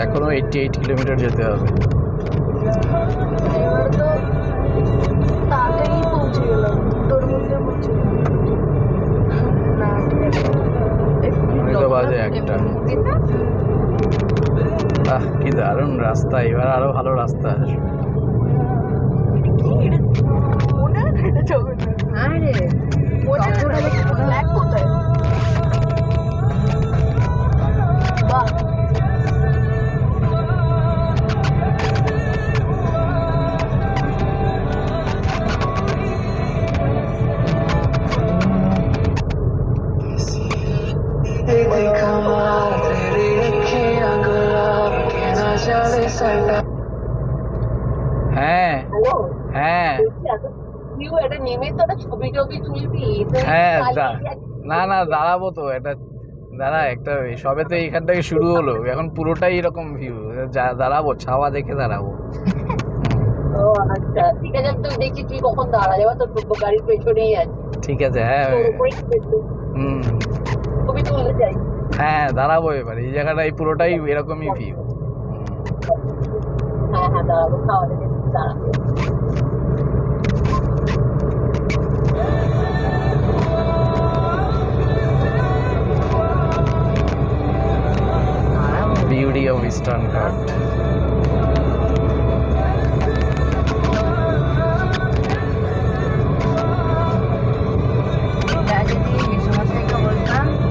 এখনো 88 কিলোমিটার যেতে হবে। বাজে একটা। কি দারুণ রাস্তা, এবার আরো ভালো রাস্তা আসবে। হ্যাঁ হ্যাঁ হ্যাঁ, না না দাঁড়াবো তো, এটা দাঁড়া একটা, সবে তো এইখান থেকে শুরু হলো, এখন পুরোটাই এরকম ভিউ। দাঁড়াবো, ছাওয়া দেখে দাঁড়াবো। ঠিক আছে, হ্যাঁ হ্যাঁ দাঁড়াবো এবার, এই জায়গাটা এই পুরোটাই এরকমই view. Beauty of Eastern Ghat.